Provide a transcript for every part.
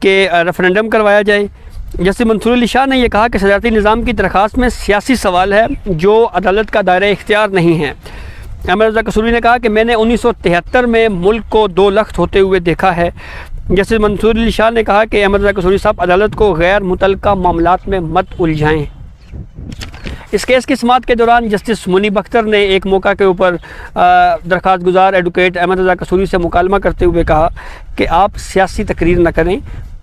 کہ ریفرینڈم کروایا جائے۔ جسٹس منصور علی شاہ نے یہ کہا کہ صدارتی نظام کی درخواست میں سیاسی سوال ہے جو عدالت کا دائرہ اختیار نہیں ہے۔ احمد رضا قصوری نے کہا کہ میں نے 1973 میں ملک کو 2 لخت ہوتے ہوئے دیکھا ہے۔ جسٹس منصور علی شاہ نے کہا کہ احمد رضا قصوری صاحب عدالت کو غیر متعلقہ معاملات میں مت الجھائیں۔ اس کیس کی سماعت کے دوران جسٹس منیب اختر نے ایک موقع کے اوپر درخواست گزار ایڈوکیٹ احمد رضا قصوری سے مکالمہ کرتے ہوئے کہا کہ آپ سیاسی تقریر نہ کریں،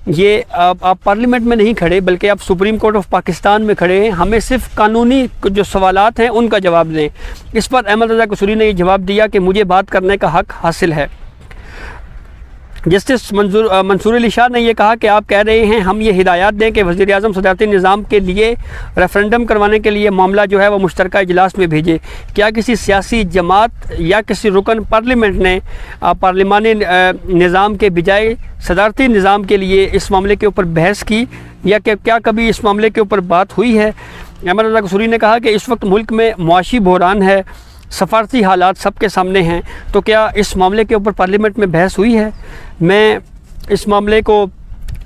یہ آپ پارلیمنٹ میں نہیں کھڑے بلکہ آپ سپریم کورٹ آف پاکستان میں کھڑے ہیں، ہمیں صرف قانونی جو سوالات ہیں ان کا جواب دیں۔ اس پر احمد رضا قصوری نے یہ جواب دیا کہ مجھے بات کرنے کا حق حاصل ہے۔ جسٹس منصور علی شاہ نے یہ کہا کہ آپ کہہ رہے ہیں ہم یہ ہدایات دیں کہ وزیر اعظم صدارتی نظام کے لیے ریفرینڈم کروانے کے لیے معاملہ جو ہے وہ مشترکہ اجلاس میں بھیجے۔ کیا کسی سیاسی جماعت یا کسی رکن پارلیمنٹ نے پارلیمانی نظام کے بجائے صدارتی نظام کے لیے اس معاملے کے اوپر بحث کی، یا کہ کیا کبھی اس معاملے کے اوپر بات ہوئی ہے؟ احمد رضا قصوری نے کہا کہ اس وقت ملک میں معاشی بحران ہے، سفارتی حالات سب کے سامنے ہیں، تو کیا اس معاملے کے اوپر پارلیمنٹ میں بحث ہوئی ہے؟ میں اس معاملے کو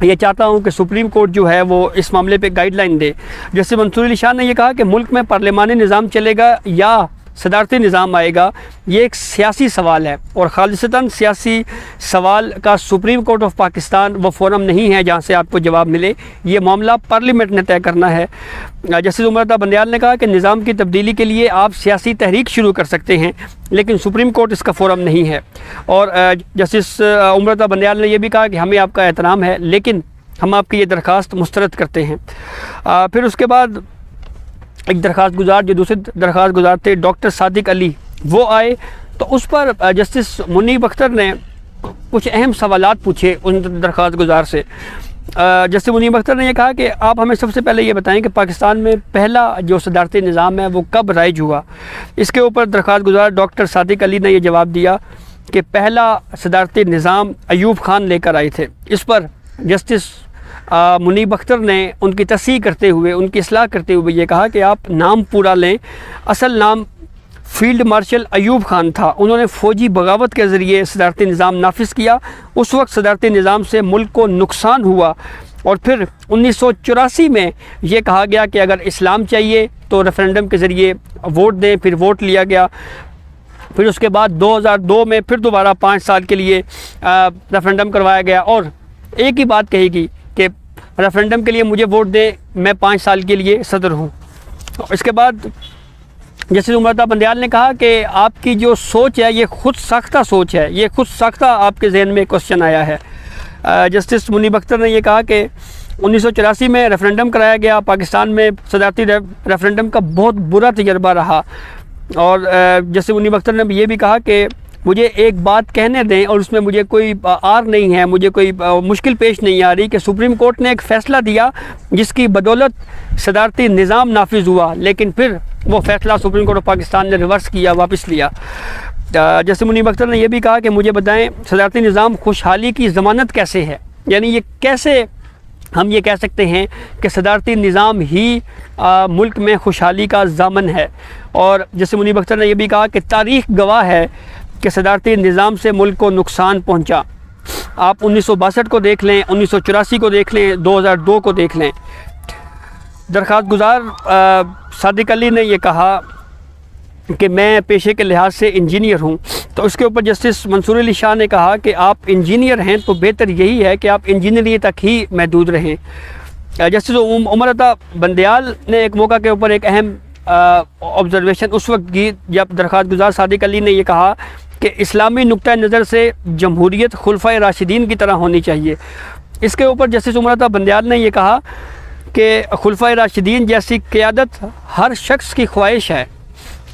یہ چاہتا ہوں کہ سپریم کورٹ جو ہے وہ اس معاملے پہ گائیڈ لائن دے۔ جیسے منصور علی شاہ نے یہ کہا کہ ملک میں پارلیمانی نظام چلے گا یا صدارتی نظام آئے گا، یہ ایک سیاسی سوال ہے، اور خالصتاً سیاسی سوال کا سپریم کورٹ آف پاکستان وہ فورم نہیں ہے جہاں سے آپ کو جواب ملے، یہ معاملہ پارلیمنٹ نے طے کرنا ہے۔ جسٹس عمر رضا بندیال نے کہا کہ نظام کی تبدیلی کے لیے آپ سیاسی تحریک شروع کر سکتے ہیں لیکن سپریم کورٹ اس کا فورم نہیں ہے، اور جسٹس عمر رضا بندیال نے یہ بھی کہا کہ ہمیں آپ کا احترام ہے لیکن ہم آپ کی یہ درخواست مسترد کرتے ہیں۔ پھر اس کے بعد ایک درخواست گزار جو دوسرے درخواست گزار تھے ڈاکٹر صادق علی، وہ آئے تو اس پر جسٹس منیب اختر نے کچھ اہم سوالات پوچھے ان درخواست گزار سے۔ جسٹس منیب اختر نے یہ کہا کہ آپ ہمیں سب سے پہلے یہ بتائیں کہ پاکستان میں پہلا جو صدارتی نظام ہے وہ کب رائج ہوا؟ اس کے اوپر درخواست گزار ڈاکٹر صادق علی نے یہ جواب دیا کہ پہلا صدارتی نظام ایوب خان لے کر آئے تھے۔ اس پر جسٹس منیب اختر نے ان کی تصحیح کرتے ہوئے، ان کی اصلاح کرتے ہوئے یہ کہا کہ آپ نام پورا لیں، اصل نام فیلڈ مارشل ایوب خان تھا، انہوں نے فوجی بغاوت کے ذریعے صدارتی نظام نافذ کیا، اس وقت صدارتی نظام سے ملک کو نقصان ہوا، اور پھر 1984 میں یہ کہا گیا کہ اگر اسلام چاہیے تو ریفرینڈم کے ذریعے ووٹ دیں، پھر ووٹ لیا گیا، پھر اس کے بعد 2002 میں پھر دوبارہ 5 سال کے لیے ریفرینڈم کروایا گیا، اور ایک ہی بات کہی گئی کہ ریفرینڈم کے لیے مجھے ووٹ دیں، میں 5 سال کے لیے صدر ہوں۔ اس کے بعد جسٹس عمر رضا بندیال نے کہا کہ آپ کی جو سوچ ہے یہ خود ساختہ سوچ ہے، یہ خود ساختہ آپ کے ذہن میں کوشچن آیا ہے۔ جسٹس منیب اختر نے یہ کہا کہ 1984 میں ریفرینڈم کرایا گیا، پاکستان میں صدارتی ریفرینڈم کا بہت برا تجربہ رہا، اور جسٹس منیب اختر نے یہ بھی کہا کہ مجھے ایک بات کہنے دیں اور اس میں مجھے کوئی آر نہیں ہے، مجھے کوئی مشکل پیش نہیں آ رہی کہ سپریم کورٹ نے ایک فیصلہ دیا جس کی بدولت صدارتی نظام نافذ ہوا، لیکن پھر وہ فیصلہ سپریم کورٹ آف پاکستان نے ریورس کیا، واپس لیا۔ جیسے منیب اختر نے یہ بھی کہا کہ مجھے بتائیں صدارتی نظام خوشحالی کی ضمانت کیسے ہے، یعنی یہ کیسے ہم یہ کہہ سکتے ہیں کہ صدارتی نظام ہی ملک میں خوشحالی کا ضامن ہے۔ اور جیسے منیب اختر نے یہ بھی کہا کہ تاریخ گواہ ہے کہ صدارتی نظام سے ملک کو نقصان پہنچا، آپ 1962 کو دیکھ لیں، 1984 کو دیکھ لیں، 2002 کو دیکھ لیں۔ درخواست گزار صادق علی نے یہ کہا کہ میں پیشے کے لحاظ سے انجینئر ہوں، تو اس کے اوپر جسٹس منصور علی شاہ نے کہا کہ آپ انجینئر ہیں تو بہتر یہی ہے کہ آپ انجینئری تک ہی محدود رہیں۔ جسٹس عمر رضا بندیال نے ایک موقع کے اوپر ایک اہم آبزرویشن اس وقت کی جب درخواست گزار صادق علی نے یہ کہا کہ اسلامی نقطہ نظر سے جمہوریت خلفائے راشدین کی طرح ہونی چاہیے۔ اس کے اوپر جسٹس عمر رضا بندیال نے یہ کہا کہ خلفائے راشدین جیسی قیادت ہر شخص کی خواہش ہے،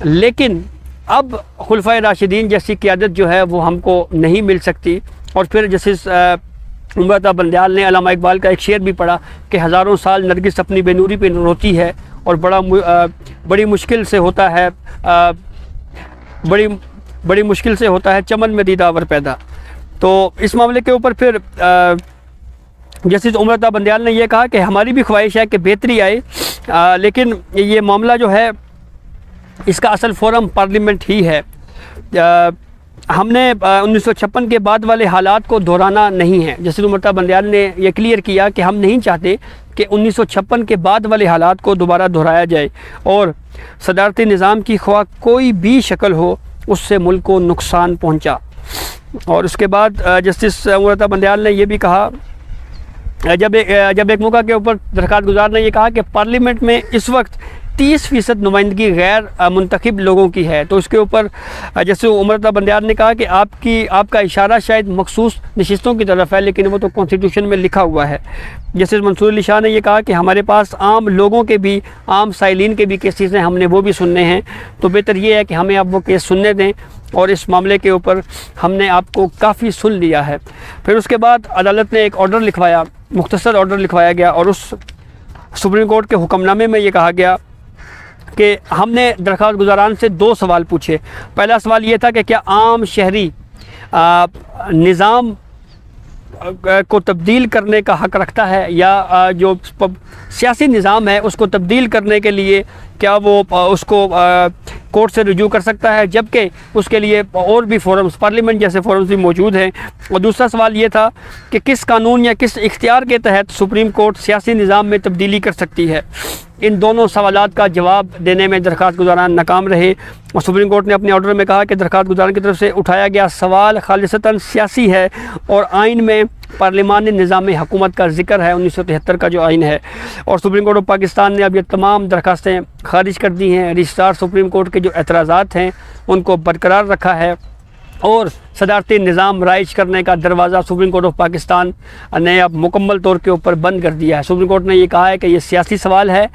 لیکن اب خلفائے راشدین جیسی قیادت جو ہے وہ ہم کو نہیں مل سکتی۔ اور پھر جسٹس عمر رضا بندیال نے علامہ اقبال کا ایک شعر بھی پڑھا کہ ہزاروں سال نرگس اپنی بے نوری پہ روتی ہے اور بڑی مشکل سے ہوتا ہے بڑی مشکل سے ہوتا ہے چمن میں دیداور پیدا۔ تو اس معاملے کے اوپر پھر جسٹس عمر رضا بندیال نے یہ کہا کہ ہماری بھی خواہش ہے کہ بہتری آئے، لیکن یہ معاملہ جو ہے اس کا اصل فورم پارلیمنٹ ہی ہے۔ ہم نے 1956 کے بعد والے حالات کو دہرانا نہیں ہے. جسٹس عمر طاہر بندیال نے یہ کلیئر کیا کہ ہم نہیں چاہتے کہ 1956 کے بعد والے حالات کو دوبارہ دہرایا جائے اور صدارتی نظام کی خواہ کوئی بھی شکل ہو اس سے ملک کو نقصان پہنچا. اور اس کے بعد جسٹس عمر طاہر بندیال نے یہ بھی کہا جب ایک موقع کے اوپر درخواست گزار نے یہ کہا کہ پارلیمنٹ میں اس وقت 30% نمائندگی غیر منتخب لوگوں کی ہے. تو اس کے اوپر جیسے عمر طاہر بندیال نے کہا کہ آپ کا اشارہ شاید مخصوص نشستوں کی طرف ہے لیکن وہ تو کانسٹیٹیوشن میں لکھا ہوا ہے. جیسے منصور علی شاہ نے یہ کہا کہ ہمارے پاس عام لوگوں کے بھی عام سائلین کے بھی کیسز ہیں, ہم نے وہ بھی سننے ہیں, تو بہتر یہ ہے کہ ہمیں آپ وہ کیس سننے دیں اور اس معاملے کے اوپر ہم نے آپ کو کافی سن لیا ہے. پھر اس کے بعد عدالت نے ایک آرڈر لکھوایا, مختصر آرڈر لکھوایا گیا اور اس سپریم کورٹ کے حکم نامے میں یہ کہا گیا کہ ہم نے درخواست گزاران سے 2 سوال پوچھے. پہلا سوال یہ تھا کہ کیا عام شہری نظام کو تبدیل کرنے کا حق رکھتا ہے یا جو سیاسی نظام ہے اس کو تبدیل کرنے کے لیے کیا وہ اس کو کورٹ سے رجوع کر سکتا ہے, جبکہ اس کے لیے اور بھی فورمز پارلیمنٹ جیسے فورمز بھی موجود ہیں. اور دوسرا سوال یہ تھا کہ کس قانون یا کس اختیار کے تحت سپریم کورٹ سیاسی نظام میں تبدیلی کر سکتی ہے. ان دونوں سوالات کا جواب دینے میں درخواست گزاران ناکام رہے اور سپریم کورٹ نے اپنے آرڈر میں کہا کہ درخواست گزاران کی طرف سے اٹھایا گیا سوال خالصتاً سیاسی ہے اور آئین میں پارلیمانی نظام حکومت کا ذکر ہے 1973 کا جو آئین ہے. اور سپریم کورٹ آف پاکستان نے اب یہ تمام درخواستیں خارج کر دی ہیں. رجسٹرار سپریم کورٹ کے جو اعتراضات ہیں ان کو برقرار رکھا ہے اور صدارتی نظام رائج کرنے کا دروازہ سپریم کورٹ آف پاکستان نے اب مکمل طور کے اوپر بند کر دیا ہے. سپریم کورٹ نے یہ کہا ہے کہ یہ سیاسی سوال ہے,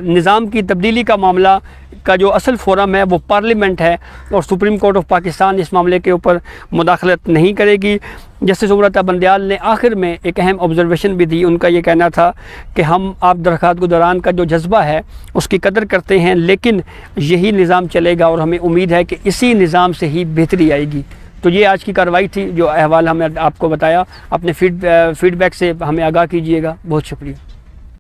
نظام کی تبدیلی کا معاملہ کا جو اصل فورم ہے وہ پارلیمنٹ ہے اور سپریم کورٹ آف پاکستان اس معاملے کے اوپر مداخلت نہیں کرے گی. جسٹس عمر طاہر بندیال نے آخر میں ایک اہم آبزرویشن بھی دی. ان کا یہ کہنا تھا کہ ہم آپ درخواست گزاران کا جو جذبہ ہے اس کی قدر کرتے ہیں لیکن یہی نظام چلے گا اور ہمیں امید ہے کہ اسی نظام سے ہی بہتری آئے گی. تو یہ آج کی کارروائی تھی جو احوال ہمیں آپ کو بتایا. اپنے فیڈ بیک سے ہمیں آگاہ کیجیے گا. بہت شکریہ.